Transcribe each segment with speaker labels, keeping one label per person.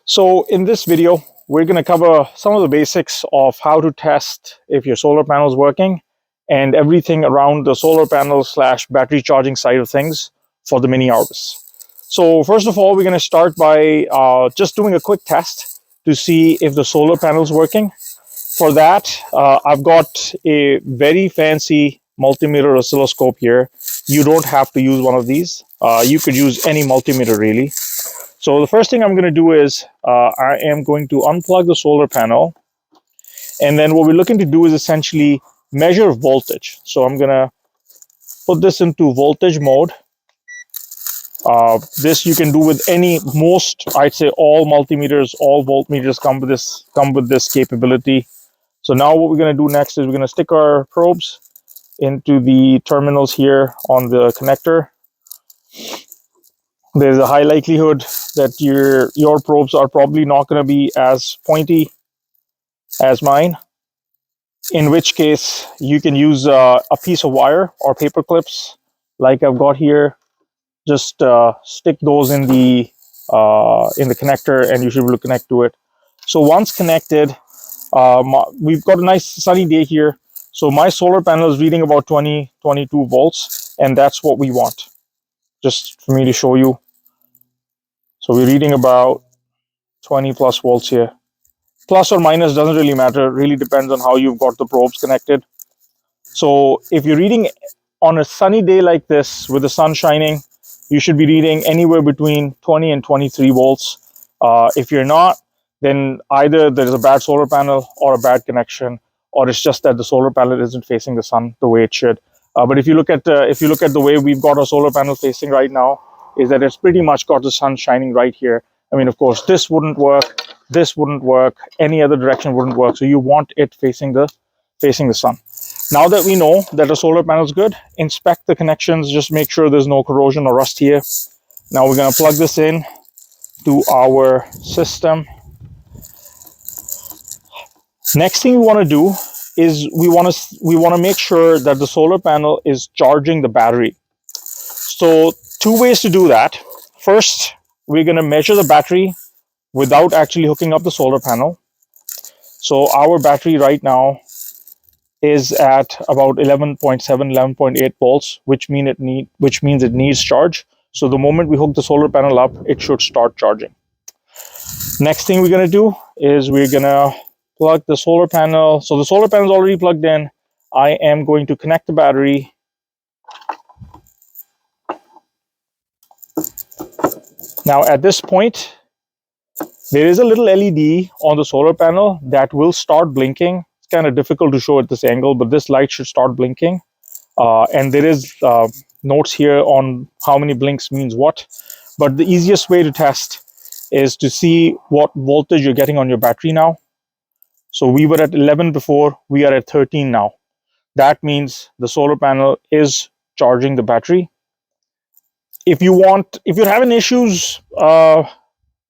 Speaker 1: So in this video, we're going to cover some of the basics of how to test if your solar panel is working and everything around the solar panel / battery charging side of things for the Mini RWIS. So first of all, we're going to start by just doing a quick test to see if the solar panel is working. For that, I've got a very fancy multimeter oscilloscope here. You don't have to use one of these. You could use any multimeter really. So the first thing I'm going to do is I am going to unplug the solar panel, and then what we're looking to do is essentially measure voltage. So I'm going to put this into voltage mode. This you can do with I'd say all multimeters, all voltmeters come with this capability. So now what we're going to do next is we're going to stick our probes into the terminals here on the connector. There's a high likelihood that your probes are probably not going to be as pointy as mine, in which case you can use a piece of wire or paper clips like I've got here. Just stick those in the connector and you should be able to connect to it. So once connected, we've got a nice sunny day here. So my solar panel is reading about 22 volts, and that's what we want. Just for me to show you. So we're reading about 20 plus volts here. Plus or minus doesn't really matter. It really depends on how you've got the probes connected. So if you're reading on a sunny day like this with the sun shining, you should be reading anywhere between 20 and 23 volts. If you're not, then either there's a bad solar panel or a bad connection, or it's just that the solar panel isn't facing the sun the way it should. But if you look at the way we've got our solar panel facing right now, is that it's pretty much got the sun shining right here. I mean, of course, this wouldn't work, any other direction wouldn't work. So you want it facing the sun. Now that we know that the solar panel is good, inspect the connections, just make sure there's no corrosion or rust here. Now we're going to plug this in to our system. Next thing we want to do is we want to make sure that the solar panel is charging the battery. So two ways to do that. First, we're going to measure the battery without actually hooking up the solar panel. So our battery right now is at about 11.7, 11.8 volts, which means it needs charge. So the moment we hook the solar panel up, it should start charging. Next thing we're going to do is we're going to plug the solar panel. So the solar panel is already plugged in. I am going to connect the battery. Now at this point, there is a little LED on the solar panel that will start blinking. It's kind of difficult to show at this angle, but this light should start blinking. And there is notes here on how many blinks means what. But the easiest way to test is to see what voltage you're getting on your battery now. So we were at 11 before, we are at 13 now. That means the solar panel is charging the battery. If you're having issues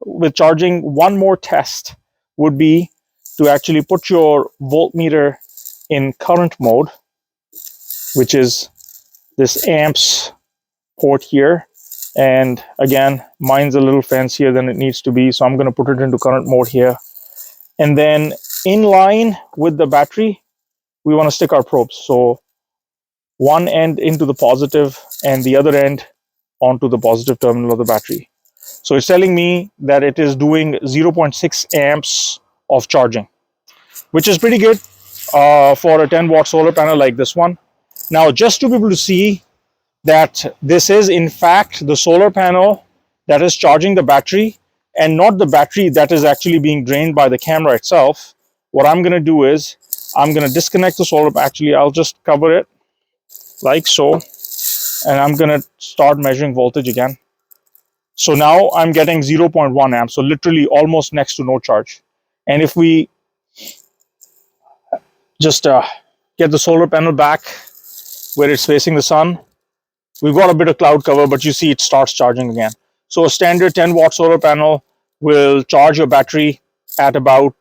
Speaker 1: with charging, one more test would be to actually put your voltmeter in current mode, which is this amps port here. And again, mine's a little fancier than it needs to be, so I'm going to put it into current mode here. And then in line with the battery, we want to stick our probes. So one end into the positive and the other end onto the positive terminal of the battery. So it's telling me that it is doing 0.6 amps of charging, which is pretty good for a 10 watt solar panel like this one. Now, just to be able to see that this is in fact the solar panel that is charging the battery and not the battery that is actually being drained by the camera itself, what I'm going to do is I'm going to disconnect the solar. Actually, I'll just cover it like so. And I'm going to start measuring voltage again. So now I'm getting 0.1 amps, so literally almost next to no charge. And if we just get the solar panel back where it's facing the sun, we've got a bit of cloud cover, but you see it starts charging again. So a standard 10 watt solar panel will charge your battery at about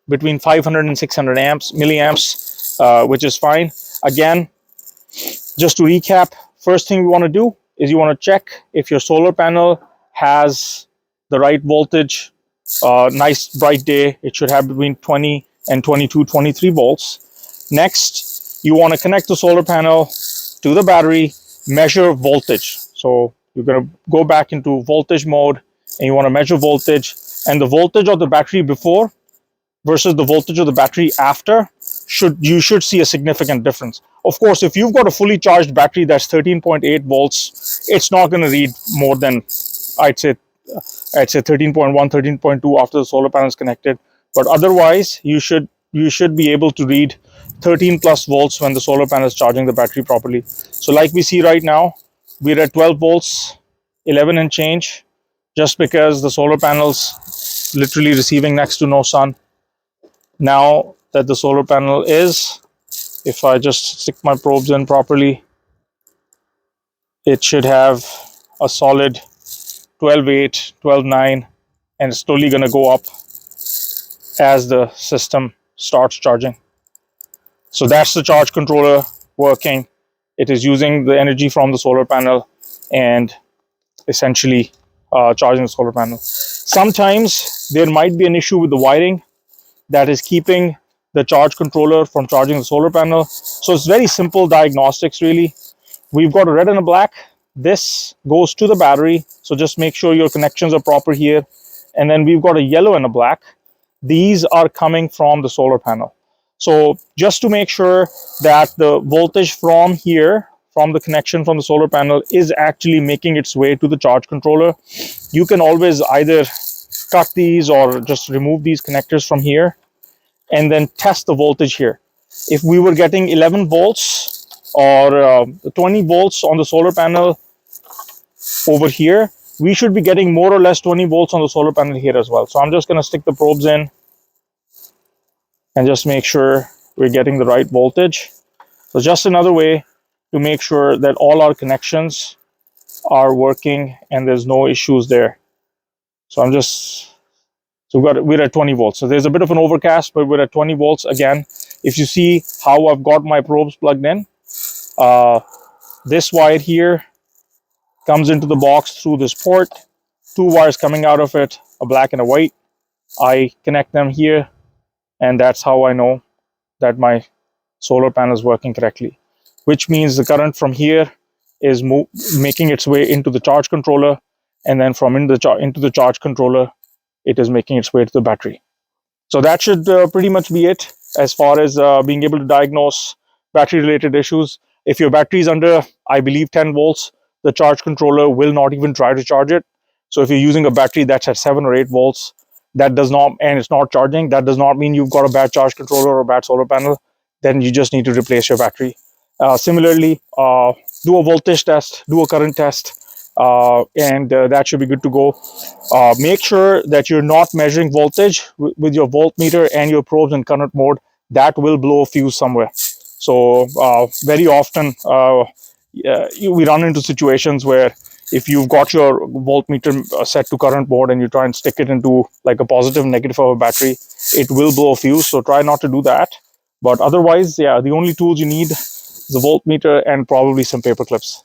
Speaker 1: between 500 and 600 milliamps, which is fine. Again, just to recap, first thing we want to do is you want to check if your solar panel has the right voltage nice bright day, it should have between 20 and 22, 23 volts. Next, you want to connect the solar panel to the battery, measure voltage. So you're going to go back into voltage mode and you want to measure voltage, and the voltage of the battery before versus the voltage of the battery after, you should see a significant difference. Of course, if you've got a fully charged battery that's 13.8 volts, it's not going to read more than, I'd say 13.1, 13.2 after the solar panel is connected. But otherwise, you should be able to read 13 plus volts when the solar panel is charging the battery properly. So like we see right now, we're at 12 volts, 11 and change, just because the solar panel's literally receiving next to no sun. Now that the solar panel is, if I just stick my probes in properly, it should have a solid 12.8, 12.9, and it's slowly going to go up as the system starts charging. So that's the charge controller working. It is using the energy from the solar panel and essentially charging the solar panel. Sometimes there might be an issue with the wiring that is keeping the charge controller from charging the solar panel. So it's very simple diagnostics really. We've got a red and a black. This goes to the battery, so just make sure your connections are proper here. And then we've got a yellow and a black. These are coming from the solar panel. So just to make sure that the voltage from here, from the connection from the solar panel, is actually making its way to the charge controller, you can always either cut these or just remove these connectors from here and then test the voltage here. If we were getting 11 volts or 20 volts on the solar panel over here, we should be getting more or less 20 volts on the solar panel here as well. So I'm just going to stick the probes in and just make sure we're getting the right voltage. So just another way to make sure that all our connections are working and there's no issues there. So we're at 20 volts. So there's a bit of an overcast, but we're at 20 volts again. If you see how I've got my probes plugged in, this wire here comes into the box through this port, two wires coming out of it, a black and a white. I connect them here, and that's how I know that my solar panel is working correctly, which means the current from here is making its way into the charge controller, and then from into the charge controller, it is making its way to the battery. So that should pretty much be it as far as being able to diagnose battery related issues. If your battery is under, I believe, 10 volts, the charge controller will not even try to charge it. So if you're using a battery that's at 7 or 8 volts, that does not, and it's not charging, that does not mean you've got a bad charge controller or a bad solar panel. Then you just need to replace your battery. Similarly, do a voltage test, do a current test, and that should be good to go. Make sure that you're not measuring voltage with your voltmeter and your probes in current mode. That will blow a fuse somewhere. So very often we run into situations where if you've got your voltmeter set to current mode and you try and stick it into like a positive and negative of a battery, it will blow a fuse. So try not to do that. But otherwise, yeah, the only tools you need is a voltmeter and probably some paper clips.